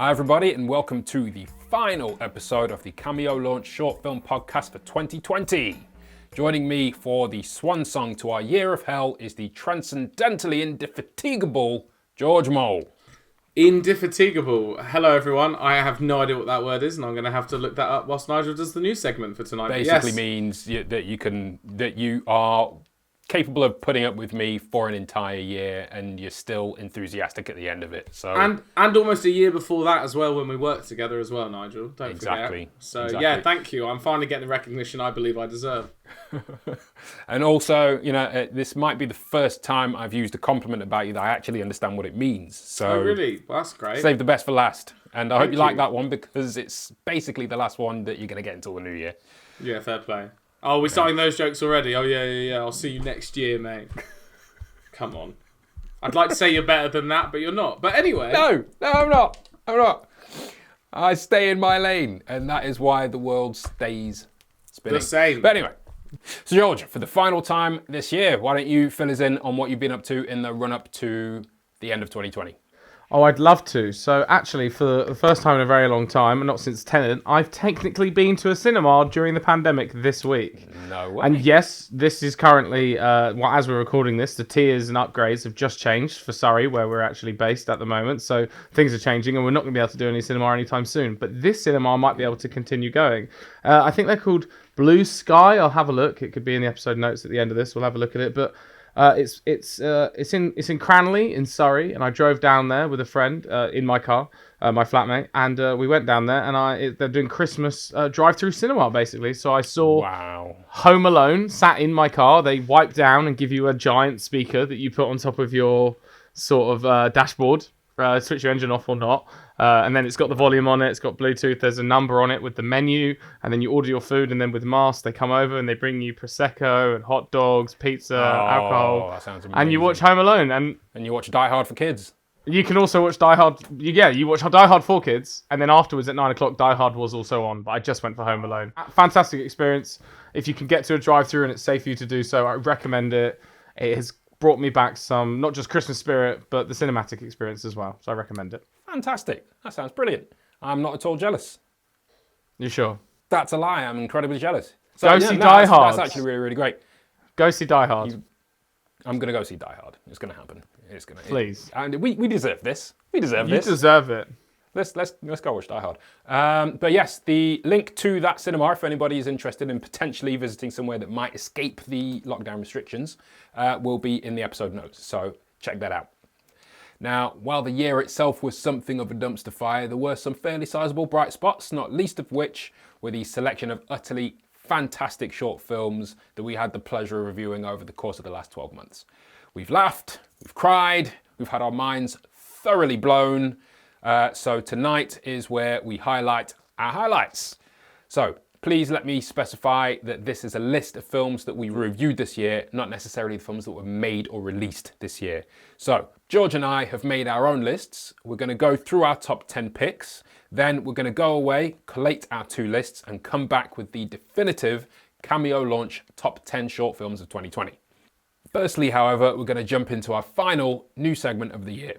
Hi everybody and welcome to the final episode of the Cameo Launch short film podcast for 2020. Joining me for the swan song to our year of hell is the transcendentally indefatigable George Mole. Indefatigable. Hello everyone. I have no idea what that word is and I'm going to have to look that up whilst Nigel does the news segment for tonight. Basically means that you are capable of putting up with me for an entire year and you're still enthusiastic at the end of it. So and almost a year before that as well when we worked together as well, Nigel. Don't forget. So yeah, thank you. I'm finally getting the recognition I believe I deserve. And also, this might be the first time I've used a compliment about you that I actually understand what it means. So oh really? Well, that's great. Save the best for last. And I hope you like that one because it's basically the last one that you're going to get until the new year. Yeah, fair play. Oh, we're starting those jokes already. Oh, yeah. I'll see you next year, mate. Come on. I'd like to say you're better than that, but you're not. But anyway. No, I'm not. I stay in my lane, and that is why the world stays spinning. The same. But anyway. So, George, for the final time this year, why don't you fill us in on what you've been up to in the run-up to the end of 2020? Oh, I'd love to. So actually, for the first time in a very long time, and not since Tenet, I've technically been to a cinema during the pandemic this week. No way. And yes, this is currently, as we're recording this, the tiers and upgrades have just changed for Surrey, where we're actually based at the moment. So things are changing, and we're not going to be able to do any cinema anytime soon. But this cinema might be able to continue going. I think they're called Blue Sky. I'll have a look. It could be in the episode notes at the end of this. We'll have a look at it. But it's in Cranley in Surrey, and I drove down there with a friend in my car, my flatmate, and we went down there, and they're doing Christmas drive-through cinema basically. So I saw Home Alone sat in my car. They wipe down and give you a giant speaker that you put on top of your sort of dashboard, switch your engine off or not. And then it's got the volume on it, it's got Bluetooth, there's a number on it with the menu, and then you order your food, and then with masks, they come over and they bring you Prosecco and hot dogs, pizza, alcohol. That sounds amazing. And you watch Home Alone. And you watch Die Hard for kids. You can also watch Die Hard. You watch Die Hard for kids, and then afterwards at 9 o'clock, Die Hard was also on, but I just went for Home Alone. Fantastic experience. If you can get to a drive-through and it's safe for you to do so, I recommend it. It has brought me back some, not just Christmas spirit, but the cinematic experience as well. So I recommend it. Fantastic. That sounds brilliant. I'm not at all jealous. You sure? That's a lie. I'm incredibly jealous. So, go see Die Hard. That's actually really, really great. Go see Die Hard. I'm going to go see Die Hard. It's going to happen. Please. And we deserve this. We deserve this. You deserve it. Let's go watch Die Hard. But yes, the link to that cinema, if anybody is interested in potentially visiting somewhere that might escape the lockdown restrictions, will be in the episode notes. So check that out. Now, while the year itself was something of a dumpster fire, there were some fairly sizable bright spots, not least of which were the selection of utterly fantastic short films that we had the pleasure of reviewing over the course of the last 12 months. We've laughed, we've cried, we've had our minds thoroughly blown. So tonight is where we highlight our highlights. So please let me specify that this is a list of films that we reviewed this year, not necessarily the films that were made or released this year. So George and I have made our own lists. We're going to go through our top 10 picks. Then we're going to go away, collate our two lists, and come back with the definitive Cameo Launch top 10 short films of 2020. Firstly, however, we're going to jump into our final new segment of the year.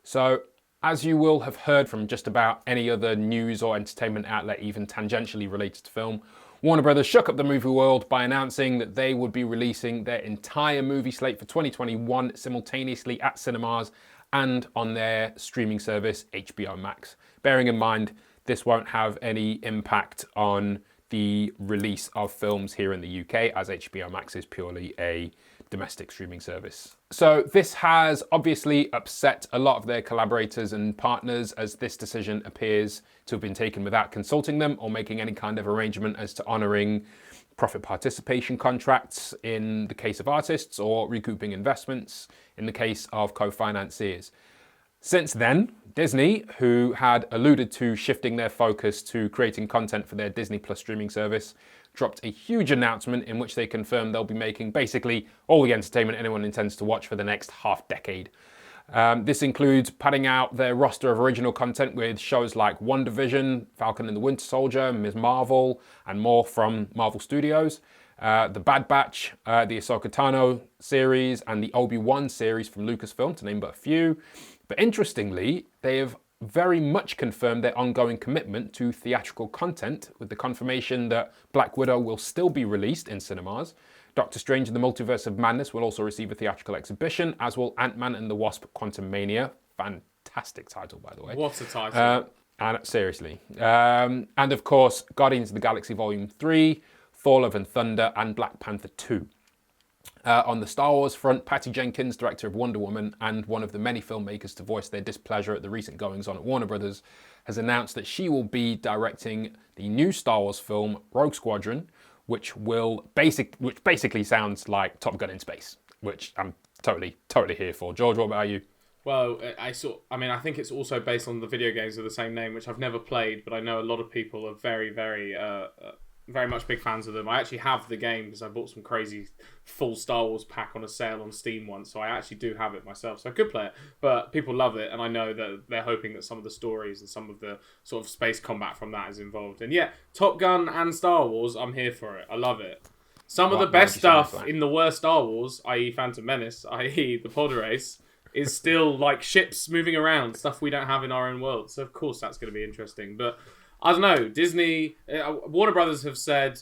So, as you will have heard from just about any other news or entertainment outlet, even tangentially related to film, Warner Brothers shook up the movie world by announcing that they would be releasing their entire movie slate for 2021 simultaneously at cinemas and on their streaming service, HBO Max. Bearing in mind, this won't have any impact on the release of films here in the UK, as HBO Max is purely a domestic streaming service. So this has obviously upset a lot of their collaborators and partners, as this decision appears to have been taken without consulting them or making any kind of arrangement as to honouring profit participation contracts in the case of artists or recouping investments in the case of co-financiers. Since then, Disney, who had alluded to shifting their focus to creating content for their Disney Plus streaming service, dropped a huge announcement in which they confirmed they'll be making basically all the entertainment anyone intends to watch for the next half decade. This includes padding out their roster of original content with shows like WandaVision, Falcon and the Winter Soldier, Ms. Marvel, and more from Marvel Studios. The Bad Batch, the Ahsoka Tano series, and the Obi-Wan series from Lucasfilm, to name but a few. But interestingly, they have very much confirmed their ongoing commitment to theatrical content with the confirmation that Black Widow will still be released in cinemas. Doctor Strange and the Multiverse of Madness will also receive a theatrical exhibition, as will Ant-Man and the Wasp: Quantumania. Fantastic title, by the way. What a title. And seriously. And of course, Guardians of the Galaxy Volume 3, Thor: Love and Thunder, and Black Panther 2. On the Star Wars front, Patty Jenkins, director of Wonder Woman and one of the many filmmakers to voice their displeasure at the recent goings-on at Warner Brothers, has announced that she will be directing the new Star Wars film Rogue Squadron, which basically sounds like Top Gun in space, which I'm totally here for. George, what about you? Well, I think it's also based on the video games of the same name, which I've never played, but I know a lot of people are very, very much big fans of them. I actually have the game because I bought some crazy full Star Wars pack on a sale on Steam once, so I actually do have it myself, so I could play it. But people love it, and I know that they're hoping that some of the stories and some of the sort of space combat from that is involved. And yeah, Top Gun and Star Wars, I'm here for it. I love it. Some of the best stuff in the worst Star Wars, i.e. Phantom Menace, i.e. the pod race, is still like ships moving around, stuff we don't have in our own world. So of course that's going to be interesting. But I don't know, Disney, Warner Brothers have said,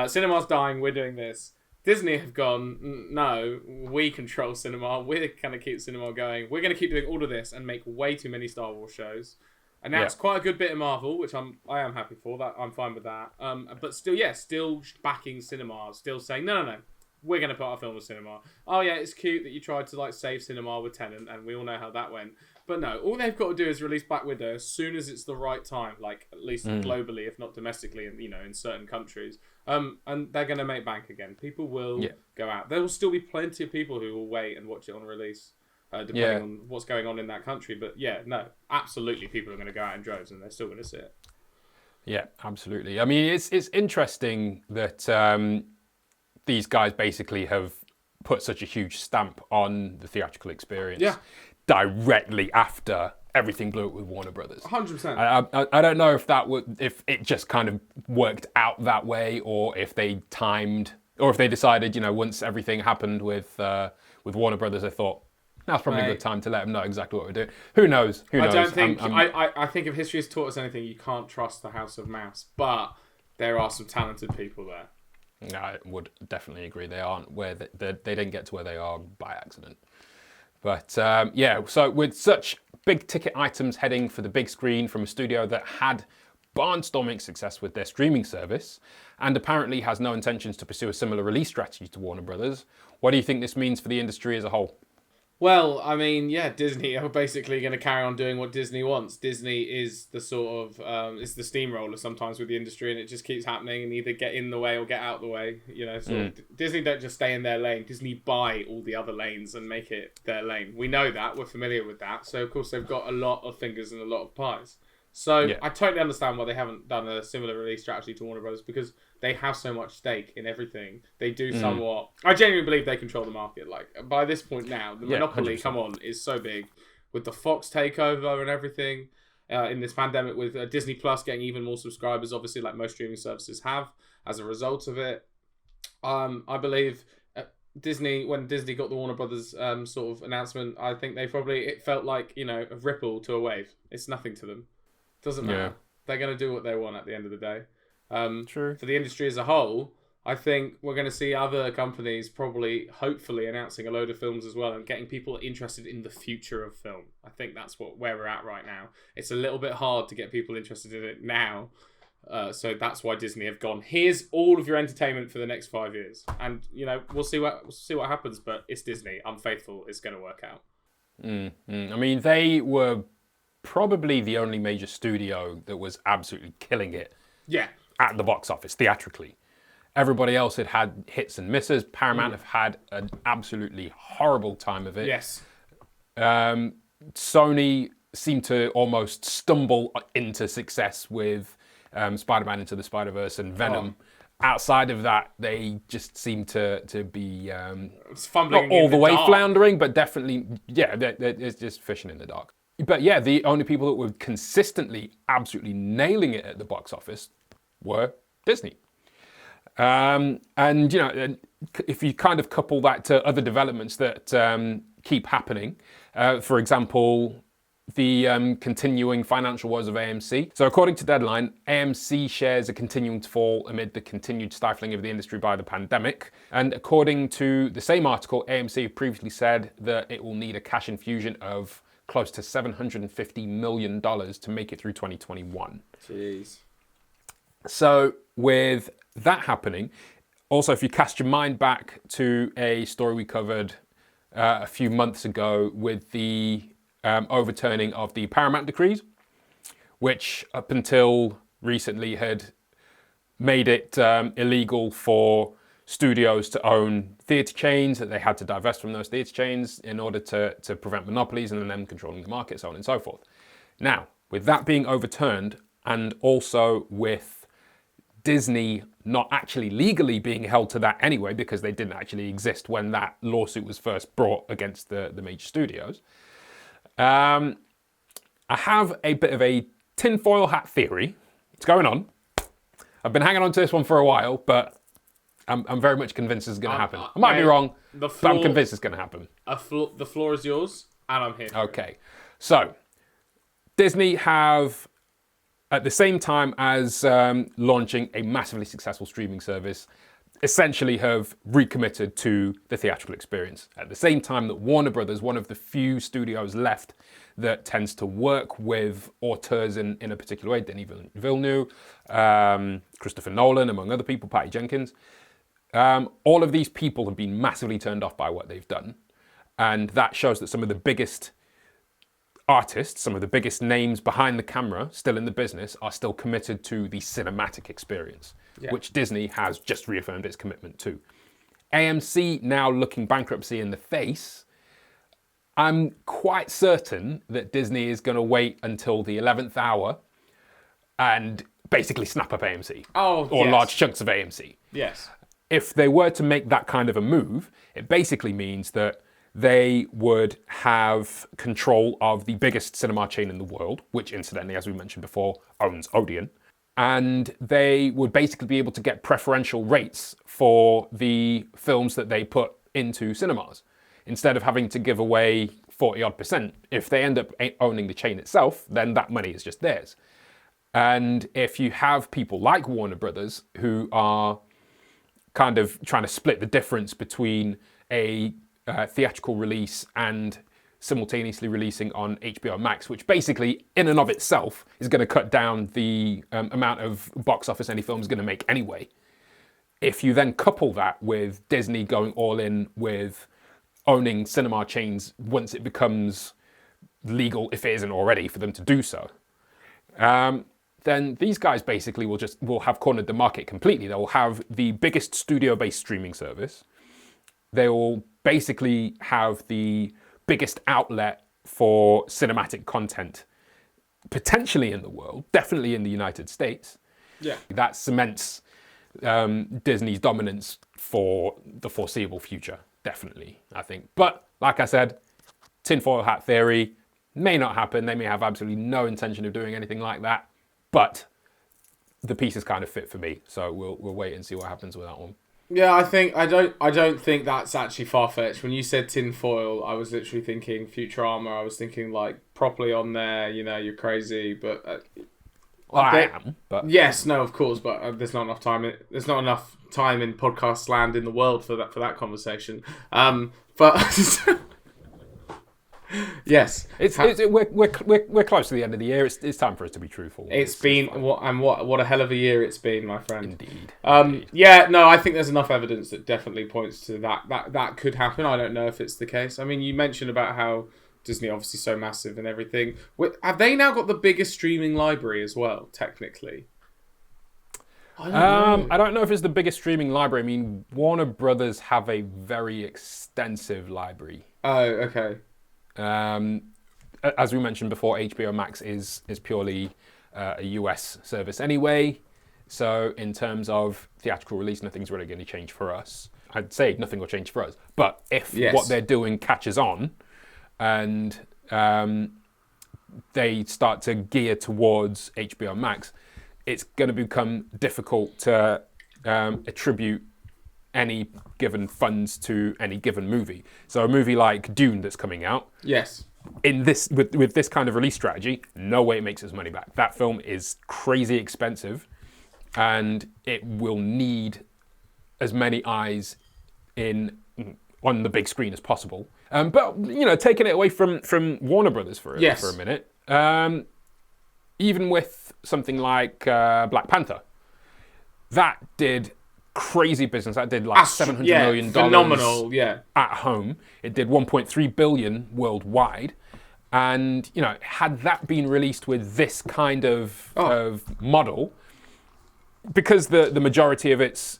cinema's dying, we're doing this. Disney have gone, no, we control cinema, we're going to keep cinema going, we're going to keep doing all of this and make way too many Star Wars shows. And now it's quite a good bit of Marvel, which I am happy for, that I'm fine with that. But still backing cinema, still saying, no, we're going to put our film in cinema. Oh yeah, it's cute that you tried to like save cinema with Tenet, and we all know how that went. But no, all they've got to do is release Black Widow as soon as it's the right time, like at least globally, if not domestically, and in certain countries. And they're going to make bank again. People will go out. There will still be plenty of people who will wait and watch it on release, depending on what's going on in that country. But yeah, no, absolutely, people are going to go out in droves, and they're still going to see it. Yeah, absolutely. I mean, it's interesting that these guys basically have put such a huge stamp on the theatrical experience. Yeah. Directly after everything blew up with Warner Brothers. 100%. I don't know if it just kind of worked out that way, or if they timed, or if they decided, once everything happened with Warner Brothers, they thought now's probably a good time to let them know exactly what we're doing. Who knows? I don't think. I think if history has taught us anything, you can't trust the House of Mouse, but there are some talented people there. I would definitely agree. They aren't where they didn't get to where they are by accident. But so with such big ticket items heading for the big screen from a studio that had barnstorming success with their streaming service and apparently has no intentions to pursue a similar release strategy to Warner Brothers, what do you think this means for the industry as a whole? Well, I mean, Disney are basically going to carry on doing what Disney wants. Disney is the sort of, it's the steamroller sometimes with the industry, and it just keeps happening and either get in the way or get out the way. Disney don't just stay in their lane. Disney buy all the other lanes and make it their lane. We know that. We're familiar with that. So, of course, they've got a lot of fingers and a lot of pies. So I totally understand why they haven't done a similar release strategy to Warner Brothers, because they have so much stake in everything. They do somewhat. I genuinely believe they control the market. Like by this point now, the monopoly, 100%. Is so big with the Fox takeover and everything in this pandemic, with Disney Plus getting even more subscribers, obviously, like most streaming services have as a result of it. I believe Disney, when Disney got the Warner Brothers sort of announcement, I think it felt like a ripple to a wave. It's nothing to them. Doesn't matter. They're going to do what they want at the end of the day. True. For the industry as a whole, I think we're going to see other companies hopefully announcing a load of films as well, and getting people interested in the future of film. I think that's where we're at right now. It's a little bit hard to get people interested in it now. So that's why Disney have gone, here's all of your entertainment for the next 5 years. And, we'll see what happens, but it's Disney. I'm faithful. It's going to work out. I mean, they were probably the only major studio that was absolutely killing it at the box office theatrically. Everybody else had hits and misses. Paramount have had an absolutely horrible time of it. Yes. Sony seemed to almost stumble into success with Spider-Man Into the Spider-Verse and Venom. Outside of that, they just seem to be fumbling not all the way dark. Floundering, but definitely, it's just fishing in the dark. But the only people that were consistently absolutely nailing it at the box office were Disney. And, if you kind of couple that to other developments that keep happening, for example, the continuing financial woes of AMC. So according to Deadline, AMC shares are continuing to fall amid the continued stifling of the industry by the pandemic. And according to the same article, AMC previously said that it will need a cash infusion of close to $750 million to make it through 2021. Jeez. So with that happening, also if you cast your mind back to a story we covered a few months ago with the overturning of the Paramount decrees, which up until recently had made it illegal for studios to own theatre chains, that they had to divest from those theatre chains in order to prevent monopolies and them controlling the market, so on and so forth. Now, with that being overturned, and also with Disney not actually legally being held to that anyway, because they didn't actually exist when that lawsuit was first brought against the major studios, I have a bit of a tinfoil hat theory. It's going on. I've been hanging on to this one for a while, but I'm very much convinced it's going to happen. I might be wrong, but I'm convinced it's going to happen. The floor is yours, and I'm here. Okay. So, Disney have, at the same time as launching a massively successful streaming service, essentially have recommitted to the theatrical experience. At the same time that Warner Brothers, one of the few studios left that tends to work with auteurs in a particular way, Denis Villeneuve, Christopher Nolan, among other people, Patty Jenkins, all of these people have been massively turned off by what they've done. And that shows that some of the biggest artists, some of the biggest names behind the camera still in the business, are still committed to the cinematic experience, which Disney has just reaffirmed its commitment to. AMC now looking bankruptcy in the face, I'm quite certain that Disney is going to wait until the 11th hour and basically snap up AMC. Or large chunks of AMC. Yes. If they were to make that kind of a move, it basically means that they would have control of the biggest cinema chain in the world, which incidentally, as we mentioned before, owns Odeon. And they would basically be able to get preferential rates for the films that they put into cinemas. Instead of having to give away 40-odd%, if they end up owning the chain itself, then that money is just theirs. And if you have people like Warner Brothers who are kind of trying to split the difference between a theatrical release and simultaneously releasing on HBO Max, which basically in and of itself is going to cut down the amount of box office any film is going to make anyway. If you then couple that with Disney going all in with owning cinema chains once it becomes legal, if it isn't already, for them to do so, then these guys basically will have cornered the market completely. They will have the biggest studio-based streaming service. They will basically have the biggest outlet for cinematic content, potentially in the world, definitely in the United States. Yeah. That cements Disney's dominance for the foreseeable future, definitely, I think. But, like I said, tinfoil hat theory may not happen. They may have absolutely no intention of doing anything like that. But the piece is kind of fit for me, so we'll wait and see what happens with that one. Yeah, I don't think that's actually far-fetched. When you said tinfoil, I was literally thinking Futurama. I was thinking like properly on there. You know, you're crazy, but I am. But yes, no, of course, but there's not enough time. There's not enough time in podcast land in the world for that conversation. But yes, we're close to the end of the year. It's time for us to be truthful. It's been what a hell of a year it's been, my friend. Indeed. Yeah, no, I think there's enough evidence that definitely points to that could happen. I don't know if it's the case. I mean, you mentioned about how Disney obviously so massive and everything. Have they now got the biggest streaming library as well? Technically, I don't know if it's the biggest streaming library. I mean, Warner Brothers have a very extensive library. Oh, okay. As we mentioned before, HBO Max is purely a US service anyway. So in terms of theatrical release, nothing's really going to change for us. I'd say nothing will change for us. But if what they're doing catches on and they start to gear towards HBO Max, it's going to become difficult to attribute any given funds to any given movie. So a movie like Dune that's coming out, yes, in this with this kind of release strategy, no way it makes its money back. That film is crazy expensive, and it will need as many eyes on the big screen as possible. But taking it away from Warner Brothers for a minute, even with something like Black Panther, that did crazy business. That did like $700 million phenomenal, at home. It did 1.3 billion worldwide. And had that been released with this kind of model, because the majority of its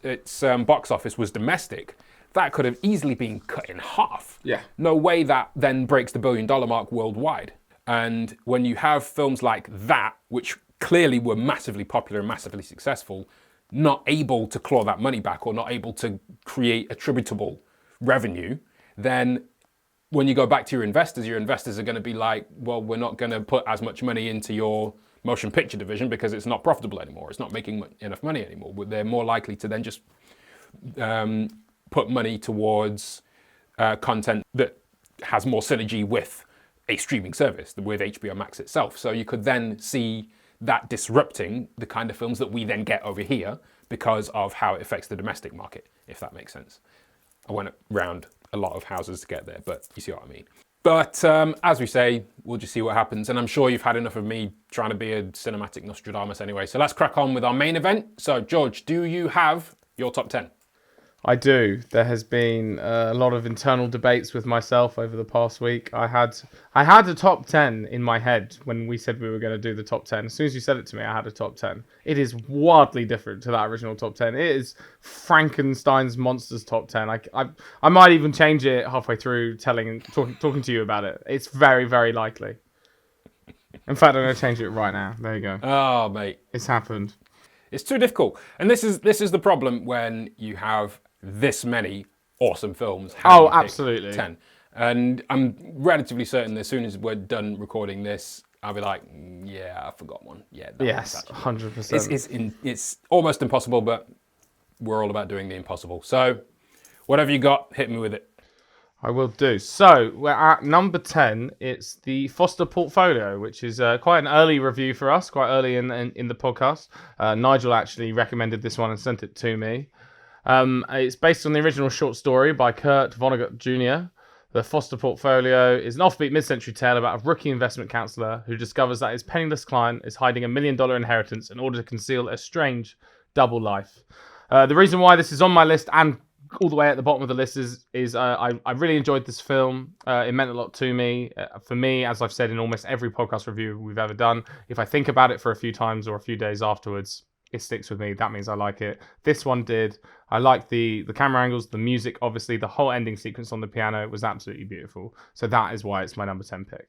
box office was domestic, that could have easily been cut in half. Yeah. No way that then breaks the $1 billion mark worldwide. And when you have films like that, which clearly were massively popular and massively successful, not able to claw that money back or not able to create attributable revenue, then when you go back to your investors are going to be like, well, we're not going to put as much money into your motion picture division because it's not profitable anymore. It's not making enough money anymore. They're more likely to then just put money towards content that has more synergy with a streaming service, with HBO Max itself. So you could then see that disrupting the kind of films that we then get over here because of how it affects the domestic market, if that makes sense. I went around a lot of houses to get there, but you see what I mean. But as we say, we'll just see what happens. And I'm sure you've had enough of me trying to be a cinematic Nostradamus anyway. So let's crack on with our main event. So George, do you have your top 10? I do. There has been a lot of internal debates with myself over the past week. I had a top 10 in my head when we said we were going to do the top 10. As soon as you said it to me, I had a top 10. It is wildly different to that original top 10. It is Frankenstein's Monsters top 10. I might even change it halfway through talking to you about it. It's very, very likely. In fact, I'm going to change it right now. There you go. Oh, mate. It's happened. It's too difficult. And this is the problem when you have this many awesome films. Oh, absolutely. 10. And I'm relatively certain as soon as we're done recording this, I'll be like, yeah, I forgot one. Yeah. Yes, 100%. It's almost impossible, but we're all about doing the impossible. So whatever you got, hit me with it. I will do. So we're at number 10. It's the Foster Portfolio, which is quite an early review for us, quite early in the podcast. Nigel actually recommended this one and sent it to me. It's based on the original short story by Kurt Vonnegut Jr. The Foster Portfolio is an offbeat mid-century tale about a rookie investment counselor who discovers that his penniless client is hiding $1 million inheritance in order to conceal a strange double life. The reason why this is on my list and all the way at the bottom of the list is I really enjoyed this film. It meant a lot to me. For me, as I've said in almost every podcast review we've ever done, if I think about it for a few times or a few days afterwards, it sticks with me. That means I like it. This one did. I like the camera angles, the music, obviously. The whole ending sequence on the piano was absolutely beautiful. So that is why it's my number 10 pick.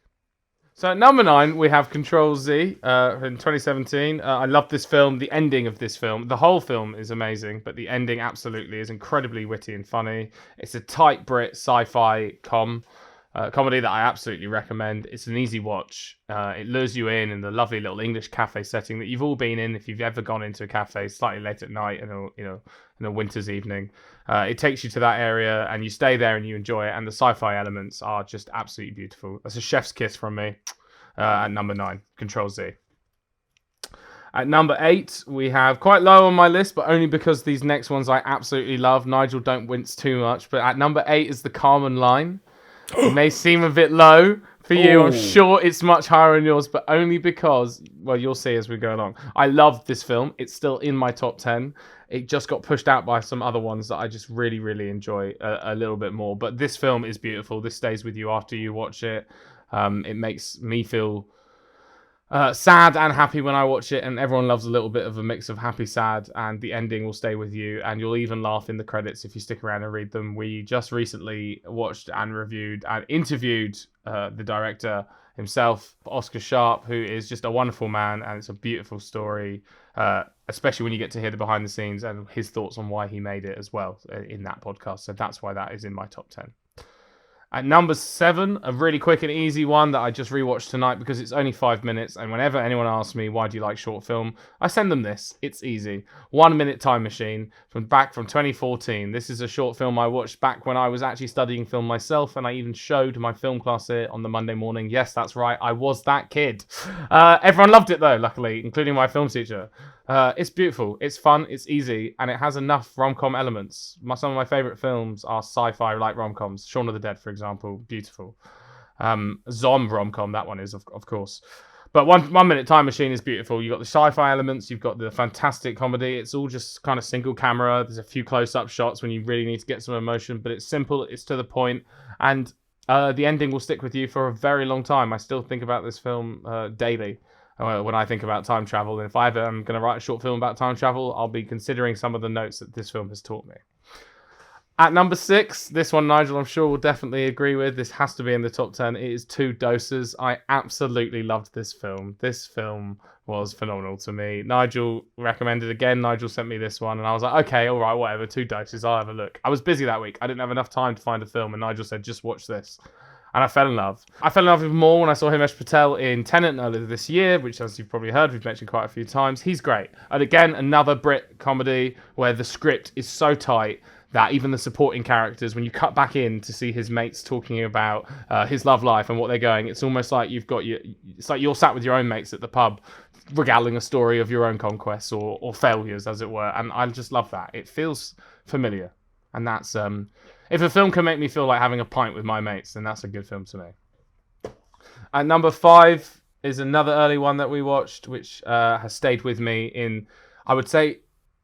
So at number 9, we have Control Z in 2017. I love this film. The ending of this film, the whole film is amazing, but the ending absolutely is incredibly witty and funny. It's a tight Brit sci-fi comedy that I absolutely recommend. It's an easy watch. It lures you in the lovely little English cafe setting that you've all been in if you've ever gone into a cafe slightly late at night in a winter's evening. It takes you to that area and you stay there and you enjoy it. And the sci-fi elements are just absolutely beautiful. That's a chef's kiss from me. At number 9, Control Z. At number 8, we have quite low on my list, but only because these next ones I absolutely love. Nigel, don't wince too much. But at number 8 is The Carmen Line. It may seem a bit low for you. I'm sure it's much higher on yours, but only because, well, you'll see as we go along. I love this film. It's still in my top 10. It just got pushed out by some other ones that I just really, really enjoy a little bit more. But this film is beautiful. This stays with you after you watch it. It makes me feel sad and happy when I watch it, and everyone loves a little bit of a mix of happy, sad, and the ending will stay with you, and you'll even laugh in the credits if you stick around and read them. We just recently watched and reviewed and interviewed the director himself, Oscar Sharp, who is just a wonderful man, and it's a beautiful story, especially when you get to hear the behind the scenes and his thoughts on why he made it as well in that podcast. So that's why that is in my top 10. At number 7, a really quick and easy one that I just rewatched tonight because it's only 5 minutes. And whenever anyone asks me, why do you like short film? I send them this. It's easy. 1 Minute Time Machine from 2014. This is a short film I watched back when I was actually studying film myself. And I even showed my film class it on the Monday morning. Yes, that's right. I was that kid. Everyone loved it though, luckily, including my film teacher. It's beautiful, it's fun, it's easy, and it has enough rom-com elements. Some of my favourite films are sci-fi like rom-coms. Shaun of the Dead, for example, beautiful. Zom rom-com, that one is, of course. But one Minute Time Machine is beautiful. You've got the sci-fi elements, you've got the fantastic comedy. It's all just kind of single camera. There's a few close-up shots when you really need to get some emotion, but it's simple, it's to the point, and the ending will stick with you for a very long time. I still think about this film daily. When I think about time travel, and if I ever am going to write a short film about time travel, I'll be considering some of the notes that this film has taught me. At number 6, this one Nigel I'm sure will definitely agree with. This has to be in the top 10. It is Two Doses. I absolutely loved this film. This film was phenomenal to me. Nigel recommended again. Nigel sent me this one and I was like, okay, all right, whatever. Two Doses, I'll have a look. I was busy that week. I didn't have enough time to find a film and Nigel said, just watch this. And I fell in love. I fell in love with him more when I saw Himesh Patel in Tenet earlier this year, which, as you've probably heard, we've mentioned quite a few times. He's great. And again, another Brit comedy where the script is so tight that even the supporting characters, when you cut back in to see his mates talking about his love life and what they're going, it's almost like it's like you're sat with your own mates at the pub, regaling a story of your own conquests or failures, as it were. And I just love that. It feels familiar. And that's... if a film can make me feel like having a pint with my mates, then that's a good film to me. At number 5 is another early one that we watched, which has stayed with me in, I would say,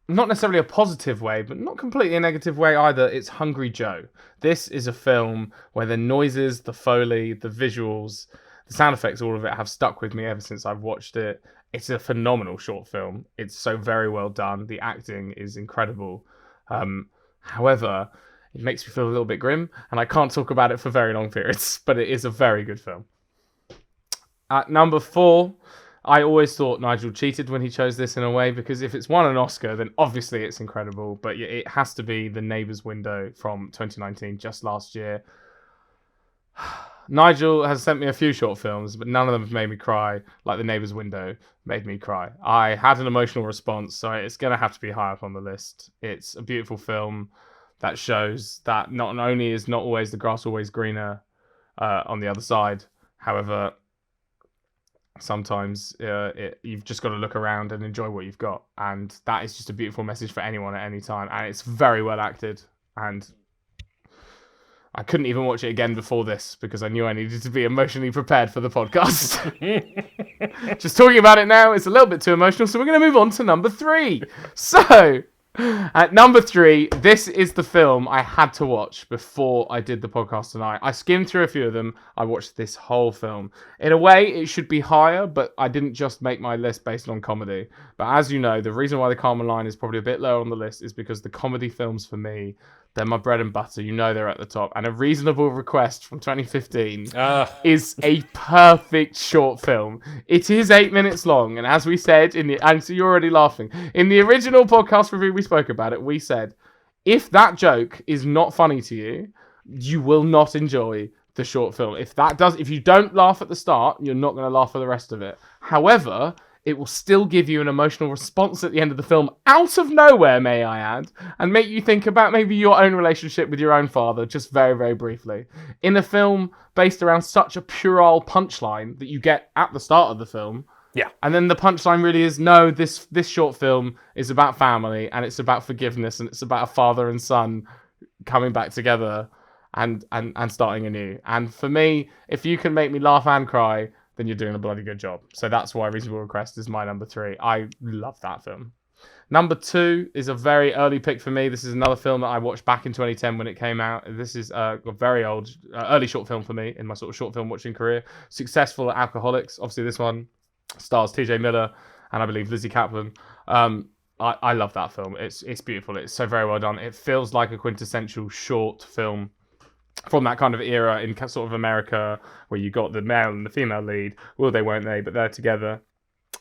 not necessarily a positive way, but not completely a negative way either. It's Hungry Joe. This is a film where the noises, the Foley, the visuals, the sound effects, all of it have stuck with me ever since I've watched it. It's a phenomenal short film. It's so very well done. The acting is incredible. However, it makes me feel a little bit grim, and I can't talk about it for very long periods, but it is a very good film. At number 4, I always thought Nigel cheated when he chose this in a way, because if it's won an Oscar, then obviously it's incredible, but it has to be The Neighbour's Window from 2019, just last year. Nigel has sent me a few short films, but none of them have made me cry like The Neighbour's Window made me cry. I had an emotional response, so it's going to have to be high up on the list. It's a beautiful film that shows that not only is not always the grass always greener on the other side. However, sometimes you've just got to look around and enjoy what you've got. And that is just a beautiful message for anyone at any time. And it's very well acted. And I couldn't even watch it again before this because I knew I needed to be emotionally prepared for the podcast. Just talking about it now, it's a little bit too emotional. So we're going to move on to number 3. So... at number 3, this is the film I had to watch before I did the podcast tonight. I skimmed through a few of them. I watched this whole film. In a way, it should be higher, but I didn't just make my list based on comedy. But as you know, the reason why the Carmen line is probably a bit lower on the list is because the comedy films for me, they're my bread and butter. You know they're at the top. And A Reasonable Request from 2015 is a perfect short film. It is 8 minutes long. And as we said, and so you're already laughing. In the original podcast review we spoke about it, we said, if that joke is not funny to you, you will not enjoy the short film. If you don't laugh at the start, you're not going to laugh for the rest of it. However, it will still give you an emotional response at the end of the film, out of nowhere, may I add, and make you think about maybe your own relationship with your own father, just very, very briefly. In a film based around such a puerile punchline that you get at the start of the film, yeah, and then the punchline really is, no, this short film is about family, and it's about forgiveness, and it's about a father and son coming back together and starting anew. And for me, if you can make me laugh and cry, then you're doing a bloody good job. So that's why Reasonable Request is my number 3. I love that film. Number 2 is a very early pick for me. This is another film that I watched back in 2010 when it came out. This is a very old, early short film for me in my sort of short film watching career. Successful at Alcoholics. Obviously, this one stars TJ Miller and I believe Lizzie Kaplan. I love that film. It's beautiful. It's so very well done. It feels like a quintessential short film from that kind of era in sort of America, where you got the male and the female lead. Will they, won't they? But they're together.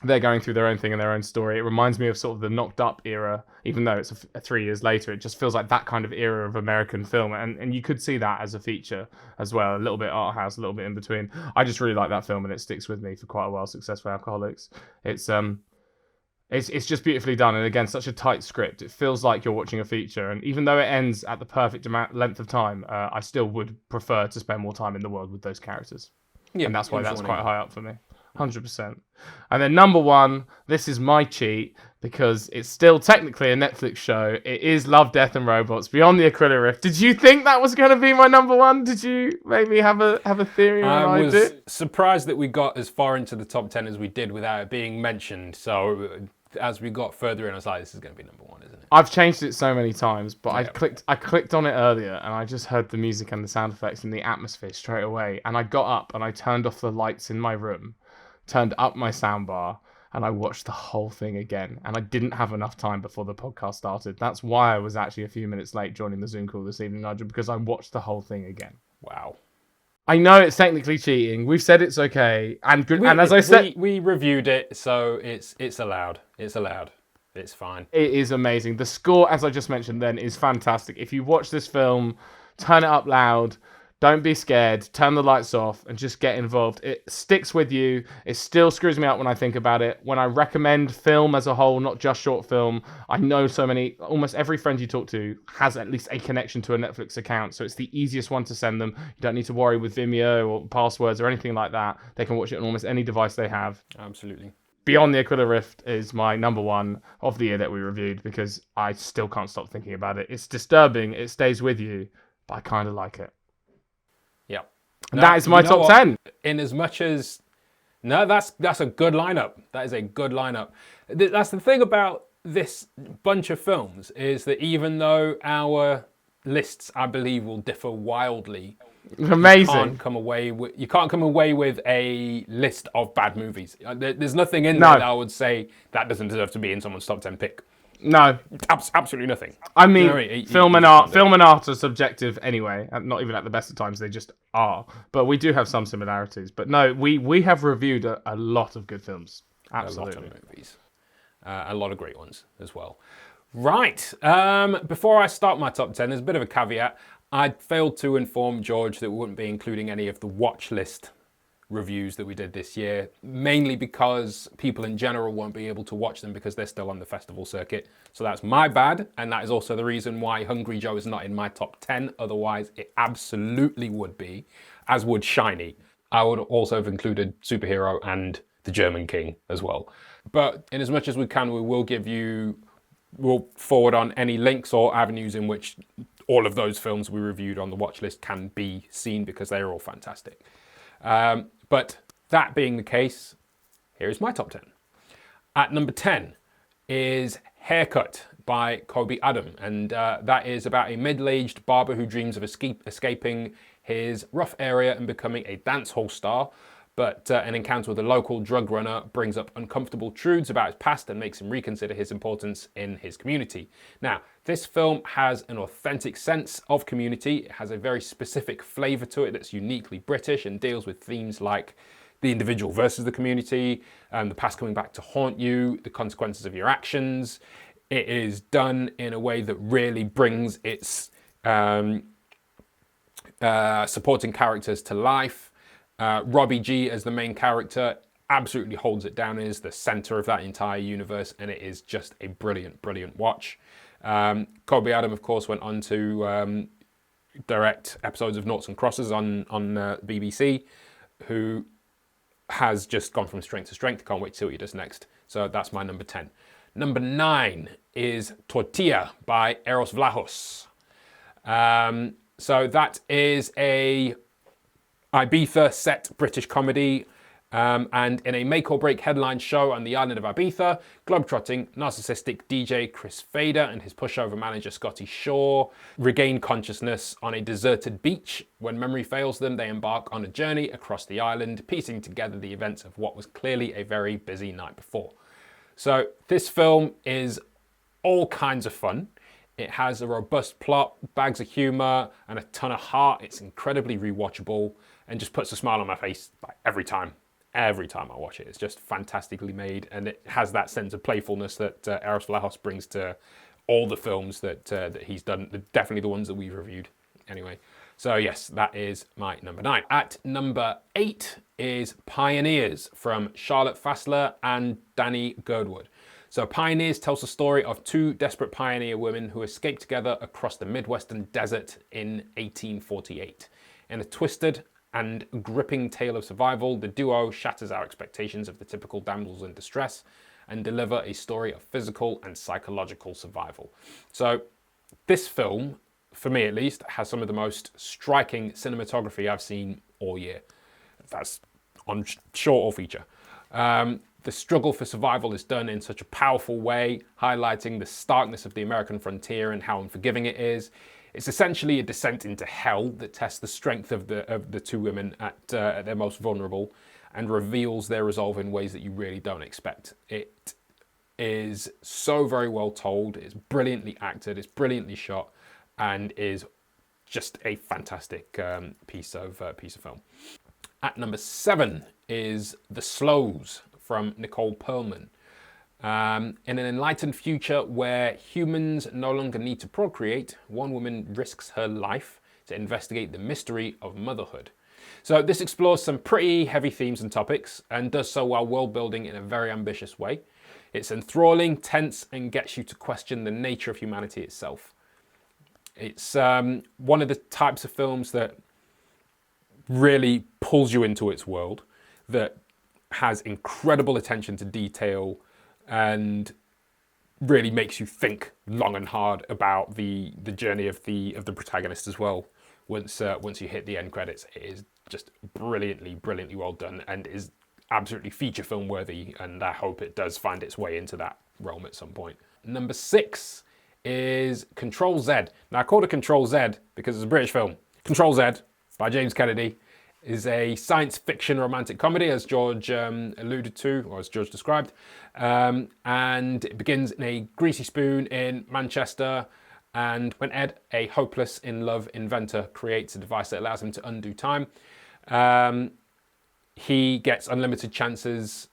they're going through their own thing and their own story. It reminds me of sort of the Knocked Up era, even though it's 3 years later. It just feels like that kind of era of American film, and you could see that as a feature as well. A little bit art house, a little bit in between. I just really like that film, and it sticks with me for quite a while. Successful Alcoholics. It's just beautifully done, and again, such a tight script. It feels like you're watching a feature, and even though it ends at the perfect length of time, I still would prefer to spend more time in the world with those characters. Yeah, and that's why that's quite high up for me. 100%. And then number 1, this is my cheat because it's still technically a Netflix show. It is Love, Death and Robots Beyond the Aquila Rift. Did you think that was going to be my number 1? Did you maybe have a theory? I was surprised that we got as far into the top 10 as we did without it being mentioned. So as we got further in, I was like, this is going to be number 1, isn't it? I've changed it so many times, but I clicked on it earlier and I just heard the music and the sound effects and the atmosphere straight away. And I got up and I turned off the lights in my room, turned up my soundbar, and I watched the whole thing again. And I didn't have enough time before the podcast started. That's why I was actually a few minutes late joining the Zoom call this evening, Nigel, because I watched the whole thing again. Wow. I know it's technically cheating. We've said it's okay. And as I said... We reviewed it, so it's allowed. It's allowed. It's fine. It is amazing. The score, as I just mentioned then, is fantastic. If you watch this film, turn it up loud. Don't be scared. Turn the lights off and just get involved. It sticks with you. It still screws me up when I think about it. When I recommend film as a whole, not just short film, I know almost every friend you talk to has at least a connection to a Netflix account. So it's the easiest one to send them. You don't need to worry with Vimeo or passwords or anything like that. They can watch it on almost any device they have. Absolutely. Beyond the Aquila Rift is my number 1 of the year that we reviewed because I still can't stop thinking about it. It's disturbing. It stays with you, but I kind of like it. Yeah. And that is my top 10. In as much as... No, that's a good lineup. That is a good lineup. That's the thing about this bunch of films is that even though our lists, I believe, will differ wildly... Amazing. You can't come away with a list of bad movies. There's nothing in there that I would say that doesn't deserve to be in someone's top 10 pick. No. Absolutely nothing. I mean, film and art are subjective anyway. Not even at the best of times, they just are. But we do have some similarities. But no, we have reviewed a lot of good films. Absolutely. A lot of movies. A lot of great ones as well. Right. Before I start my top 10, there's a bit of a caveat. I failed to inform George that we wouldn't be including any of the watch list reviews that we did this year, mainly because people in general won't be able to watch them because they're still on the festival circuit. So that's my bad, and that is also the reason why Hungry Joe is not in my top 10. Otherwise, it absolutely would be, as would Shiny. I would also have included Superhero and The German King as well. But in as much as we can, we'll forward on any links or avenues in which all of those films we reviewed on the watch list can be seen because they're all fantastic. But that being the case, here is my top 10. At number 10 is Haircut by Kobe Adam. And that is about a middle-aged barber who dreams of escaping his rough area and becoming a dance hall star. But an encounter with a local drug runner brings up uncomfortable truths about his past and makes him reconsider his importance in his community. Now, this film has an authentic sense of community. It has a very specific flavour to it that's uniquely British and deals with themes like the individual versus the community, the past coming back to haunt you, the consequences of your actions. It is done in a way that really brings its supporting characters to life. Robbie G as the main character absolutely holds it down, is the center of that entire universe, and it is just a brilliant, brilliant watch. Kobe Adam, of course, went on to direct episodes of Noughts and Crosses on BBC, who has just gone from strength to strength. Can't wait to see what he does next. So that's my number 10. Number 9 is Tortilla by Eros Vlahos. So that is a Ibiza set British comedy, and in a make or break headline show on the island of Ibiza, globetrotting narcissistic DJ Chris Fader and his pushover manager Scotty Shaw regain consciousness on a deserted beach. When memory fails them, they embark on a journey across the island, piecing together the events of what was clearly a very busy night before. So this film is all kinds of fun. It has a robust plot, bags of humour, and a ton of heart. It's incredibly rewatchable and just puts a smile on my face like every time. every time I watch it. It's just fantastically made, and it has that sense of playfulness that Eros Vlahos brings to all the films that he's done, definitely the ones that we've reviewed anyway. So yes, that is my number 9. At number 8 is Pioneers from Charlotte Fassler and Danny Girdwood. So Pioneers tells the story of 2 desperate pioneer women who escaped together across the Midwestern desert in 1848. In a twisted and gripping tale of survival, the duo shatters our expectations of the typical damsels in distress and deliver a story of physical and psychological survival. So this film, for me at least, has some of the most striking cinematography I've seen all year. That's on short or feature. The struggle for survival is done in such a powerful way, highlighting the starkness of the American frontier and how unforgiving it is. It's essentially a descent into hell that tests the strength of the 2 women at their most vulnerable and reveals their resolve in ways that you really don't expect. It is so very well told, it's brilliantly acted, it's brilliantly shot, and is just a fantastic piece of film. At number 7 is The Slows from Nicole Perlman. In an enlightened future where humans no longer need to procreate, one woman risks her life to investigate the mystery of motherhood. So this explores some pretty heavy themes and topics, and does so while world building in a very ambitious way. It's enthralling, tense, and gets you to question the nature of humanity itself. It's one of the types of films that really pulls you into its world, that has incredible attention to detail and really makes you think long and hard about the journey of the protagonist as well. Once you hit the end credits, it is just brilliantly well done and is absolutely feature film worthy, and I hope it does find its way into that realm at some point. Number 6 is Control Z. Now I called it Control Z because it's a British film. Control Z by James Kennedy is a science fiction romantic comedy, as George alluded to, or as George described. And it begins in a greasy spoon in Manchester. And when Ed, a hopeless in love inventor, creates a device that allows him to undo time, he gets unlimited chances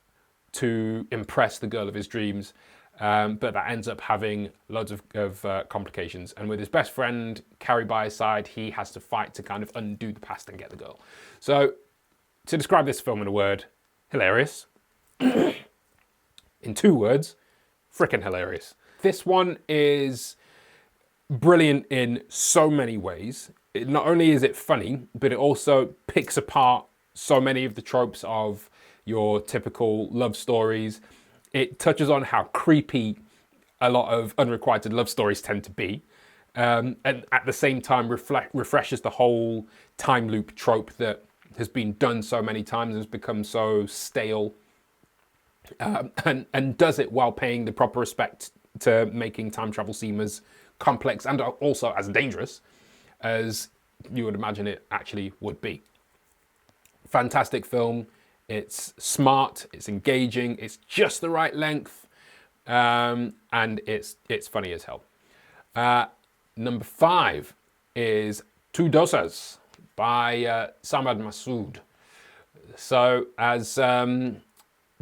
to impress the girl of his dreams. But that ends up having loads of complications. And with his best friend, Carrie, by his side, he has to fight to kind of undo the past and get the girl. So, to describe this film in a word, hilarious. In 2 words, frickin' hilarious. This one is brilliant in so many ways. Not only is it funny, but it also picks apart so many of the tropes of your typical love stories. It touches on how creepy a lot of unrequited love stories tend to be, and at the same time refreshes the whole time loop trope that has been done so many times and has become so stale, and does it while paying the proper respect to making time travel seem as complex and also as dangerous as you would imagine it actually would be. Fantastic film. It's smart, it's engaging, it's just the right length, and it's funny as hell. Number 5 is Two Dosas by Samad Masood. So, as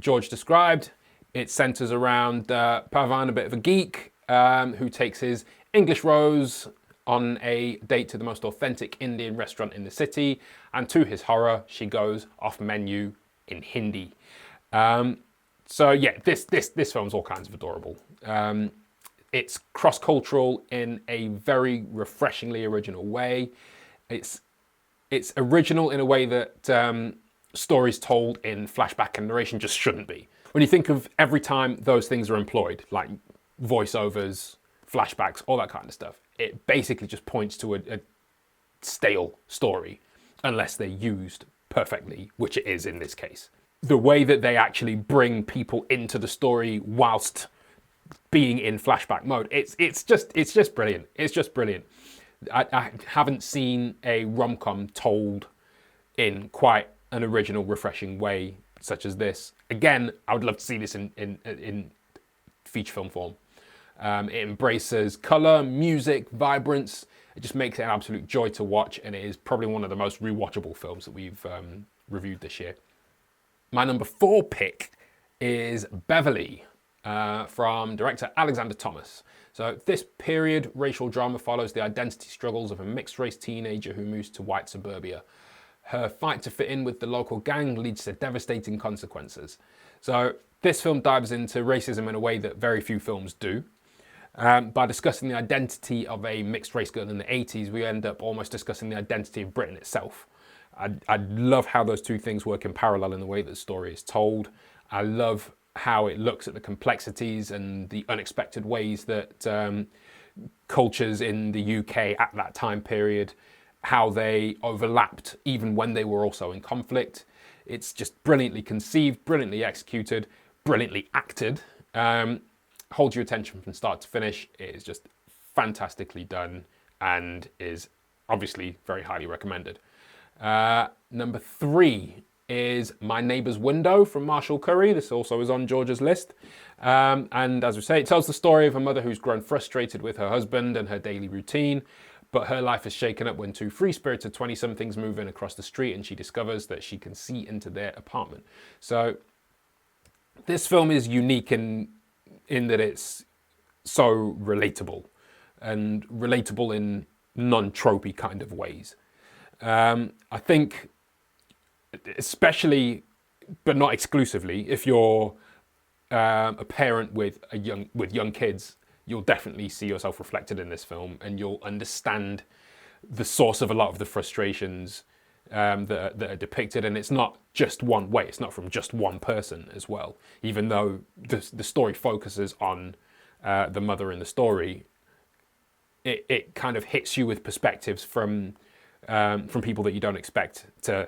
George described, it centers around Pavan, a bit of a geek, who takes his English rose on a date to the most authentic Indian restaurant in the city, and to his horror, she goes off menu in Hindi. So yeah, this film's all kinds of adorable. It's cross-cultural in a very refreshingly original way. It's original in a way that stories told in flashback and narration just shouldn't be. When you think of every time those things are employed, like voiceovers, flashbacks, all that kind of stuff, it basically just points to a stale story unless they're used perfectly, which it is in this case. The way that they actually bring people into the story whilst being in flashback mode, it's just brilliant. It's just brilliant. I haven't seen a rom-com told in quite an original, refreshing way such as this. Again, I would love to see this in feature film form. It embraces colour, music, vibrance. It just makes it an absolute joy to watch, and it is probably one of the most rewatchable films that we've reviewed this year. My number 4 pick is Beverly from director Alexander Thomas. So this period racial drama follows the identity struggles of a mixed-race teenager who moves to white suburbia. Her fight to fit in with the local gang leads to devastating consequences. So this film dives into racism in a way that very few films do. By discussing the identity of a mixed race girl in the 80s, we end up almost discussing the identity of Britain itself. I love how those two things work in parallel in the way that the story is told. I love how it looks at the complexities and the unexpected ways that cultures in the UK at that time period, how they overlapped even when they were also in conflict. It's just brilliantly conceived, brilliantly executed, brilliantly acted. Holds your attention from start to finish. It is just fantastically done and is obviously very highly recommended. Number 3 is My Neighbour's Window from Marshall Curry. This also is on George's list. And as we say, it tells the story of a mother who's grown frustrated with her husband and her daily routine, but her life is shaken up when 2 free-spirited 20-somethings move in across the street and she discovers that she can see into their apartment. So this film is unique in that it's so relatable, and relatable in non-tropey kind of ways. I think, especially, but not exclusively, if you're a parent with young kids, you'll definitely see yourself reflected in this film, and you'll understand the source of a lot of the frustrations that are depicted. And it's not just one way, it's not from just one person as well, even though the story focuses on the mother in the story. It kind of hits you with perspectives from people that you don't expect to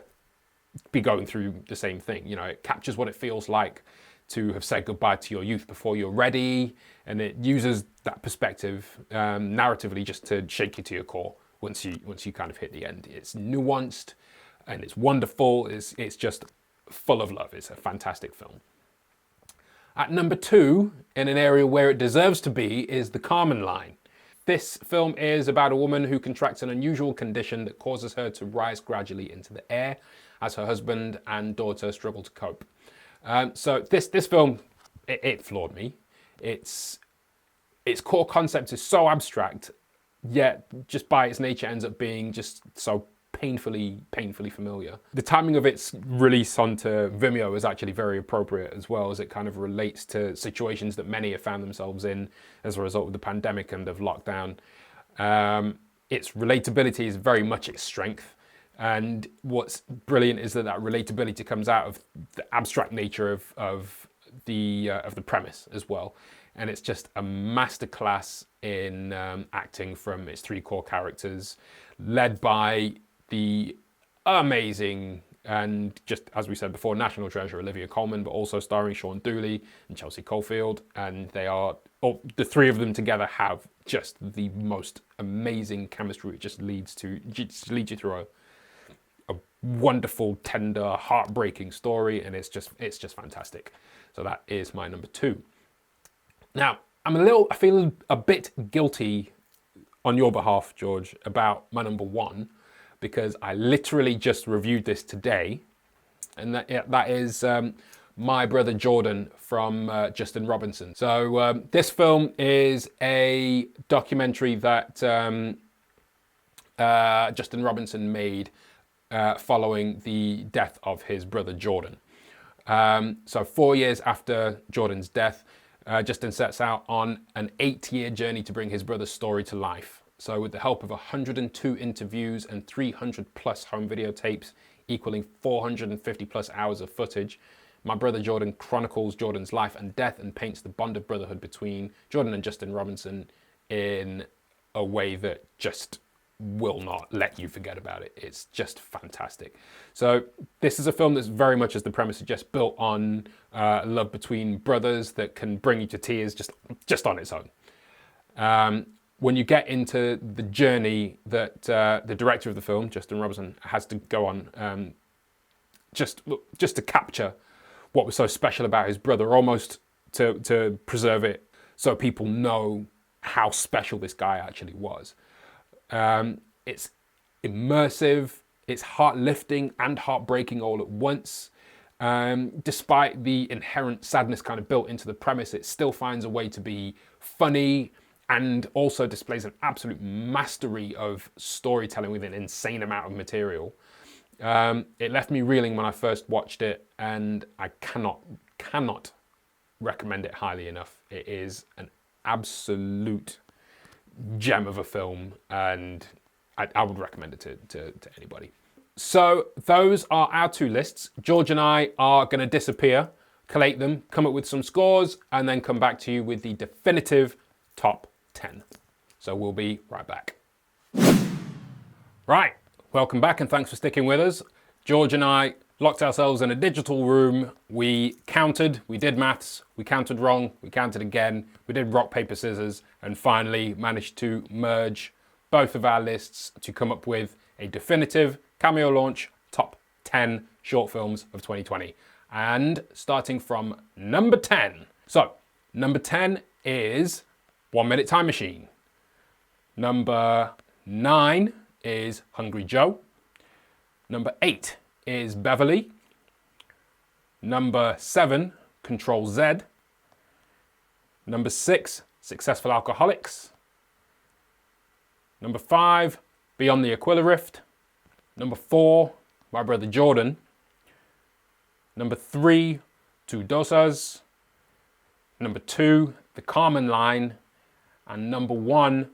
be going through the same thing. You know, it captures what it feels like to have said goodbye to your youth before you're ready, and it uses that perspective narratively just to shake you to your core once you kind of hit the end. It's nuanced and it's wonderful. It's just full of love. It's a fantastic film. At number 2, in an area where it deserves to be, is The Carmen Line. This film is about a woman who contracts an unusual condition that causes her to rise gradually into the air as her husband and daughter struggle to cope. So this film, it floored me. Its core concept is so abstract, yet just by its nature ends up being just so painfully familiar. The timing of its release onto Vimeo is actually very appropriate as well, as it kind of relates to situations that many have found themselves in as a result of the pandemic and of lockdown. Its relatability is very much its strength. And what's brilliant is that relatability comes out of the abstract nature of the premise as well. And it's just a masterclass in acting from its 3 core characters, led by the amazing and, just as we said before, national treasure Olivia Colman, but also starring Sean Dooley and Chelsea Caulfield. And the 3 of them together have just the most amazing chemistry. It just leads you through a wonderful, tender, heartbreaking story, and it's just fantastic. So that is my number 2. Now, I feel a bit guilty on your behalf, George, about my number 1, because I literally just reviewed this today, and that is My Brother Jordan from Justin Robinson. So this film is a documentary that Justin Robinson made following the death of his brother Jordan. So 4 years after Jordan's death, Justin sets out on an 8-year journey to bring his brother's story to life. So with the help of 102 interviews and 300 plus home videotapes, equaling 450 plus hours of footage, My Brother Jordan chronicles Jordan's life and death and paints the bond of brotherhood between Jordan and Justin Robinson in a way that just will not let you forget about it. It's just fantastic. So this is a film that's very much, as the premise suggests, built on love between brothers that can bring you to tears just on its own. When you get into the journey that the director of the film, Justin Robinson, has to go on, just to capture what was so special about his brother, almost to preserve it so people know how special this guy actually was. It's immersive, it's heart-lifting and heartbreaking all at once. Despite the inherent sadness kind of built into the premise, it still finds a way to be funny and also displays an absolute mastery of storytelling with an insane amount of material. It left me reeling when I first watched it, and I cannot recommend it highly enough. It is an absolute gem of a film, and I would recommend it to anybody. So those are our two lists. George and I are going to disappear, collate them, come up with some scores, and then come back to you with the definitive top 10. So we'll be right back. Right, welcome back and thanks for sticking with us. George and I locked ourselves in a digital room. We counted, we did maths, we counted wrong, we counted again, we did rock, paper, scissors, and finally managed to merge both of our lists to come up with a definitive Cameo Launch top 10 short films of 2020. And starting from number 10. So, number 10 is 1 Minute Time Machine. Number 9 is Hungry Joe. Number 8 is Beverly. Number 7, Control Z. Number 6, Successful Alcoholics. Number 5, Beyond the Aquila Rift. Number 4, My Brother Jordan. Number 3, Two Dosas. Number 2, The Carmen Line. And number 1,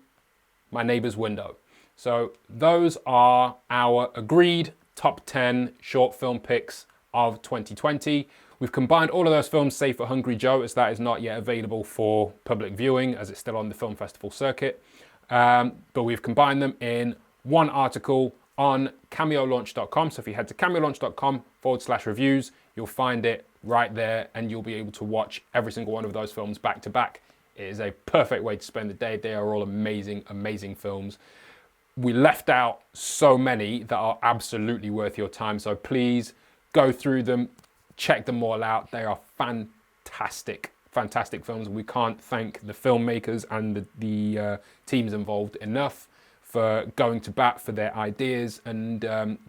My Neighbor's Window. So those are our agreed top 10 short film picks of 2020. We've combined all of those films, save for Hungry Joe, as that is not yet available for public viewing, as it's still on the film festival circuit. But we've combined them in one article on cameolaunch.com. So if you head to cameolaunch.com/reviews, you'll find it right there, and you'll be able to watch every single one of those films back to back. It is a perfect way to spend the day. They are all amazing, amazing films. We left out so many that are absolutely worth your time. So please go through them, check them all out. They are fantastic, fantastic films. We can't thank the filmmakers and the teams involved enough for going to bat for their ideas and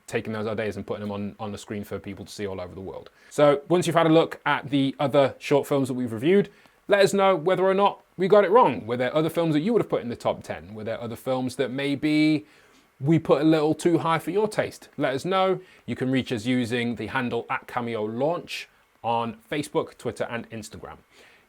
taking those ideas and putting them on the screen for people to see all over the world. So once you've had a look at the other short films that we've reviewed, let us know whether or not we got it wrong. Were there other films that you would have put in the top 10? Were there other films that maybe we put a little too high for your taste? Let us know. You can reach us using the handle @Cameo Launch on Facebook, Twitter, and Instagram.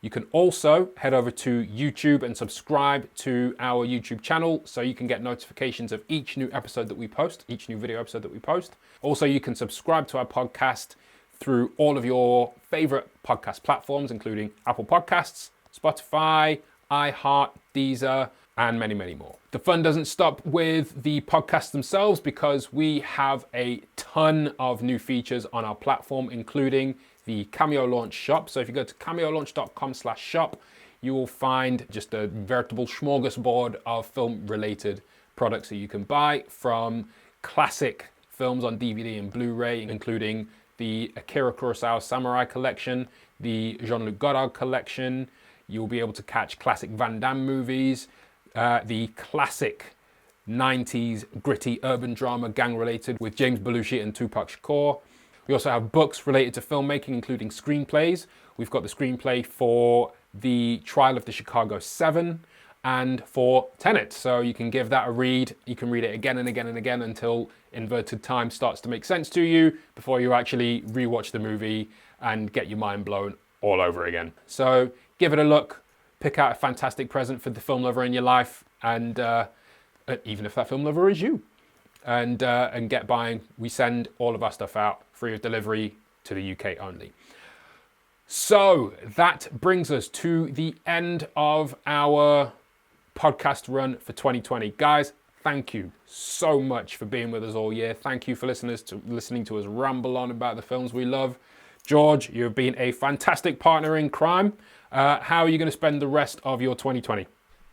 You can also head over to YouTube and subscribe to our YouTube channel so you can get notifications of each new episode that we post, each new video episode that we post. Also, you can subscribe to our podcast through all of your favorite podcast platforms, including Apple Podcasts, Spotify, iHeart, Deezer, and many, many more. The fun doesn't stop with the podcasts themselves, because we have a ton of new features on our platform, including the Cameo Launch shop. So if you go to cameolaunch.com/shop, you will find just a veritable smorgasbord of film-related products that you can buy, from classic films on DVD and Blu-ray, including the Akira Kurosawa Samurai Collection, the Jean-Luc Godard Collection. You'll be able to catch classic Van Damme movies, the classic 90s gritty urban drama gang-related with James Belushi and Tupac Shakur. We also have books related to filmmaking, including screenplays. We've got the screenplay for The Trial of the Chicago 7 and for Tenet. So you can give that a read. You can read it again and again and again until inverted time starts to make sense to you, before you actually rewatch the movie and get your mind blown all over again. So give it a look. Pick out a fantastic present for the film lover in your life, and even if that film lover is you. And get buying. We send all of our stuff out free of delivery to the UK only. So that brings us to the end of our podcast run for 2020. Guys, thank you so much for being with us all year. Thank you for listening to us ramble on about the films we love. George, you've been a fantastic partner in crime. How are you going to spend the rest of your 2020?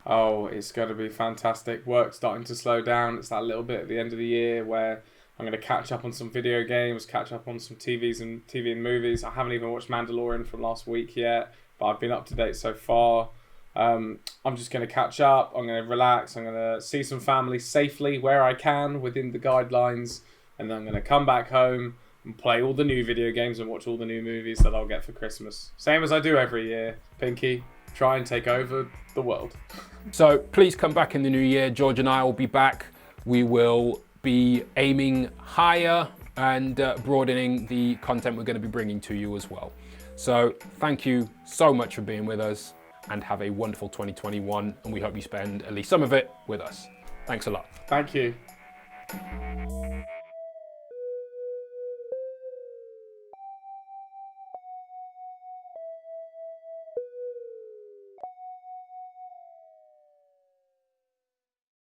Oh, it's going to be fantastic. Work's starting to slow down. It's that little bit at the end of the year where I'm going to catch up on some video games, catch up on some TV and movies. I haven't even watched Mandalorian from last week yet, but I've been up to date so far. I'm just going to catch up. I'm going to relax. I'm going to see some family safely where I can within the guidelines, and then I'm going to come back home and play all the new video games and watch all the new movies that I'll get for Christmas. Same as I do every year. Pinky, try and take over the world. So please come back in the new year. George and I will be back. We will be aiming higher and broadening the content we're going to be bringing to you as well. So thank you so much for being with us, and have a wonderful 2021, and we hope you spend at least some of it with us. Thanks a lot. Thank you.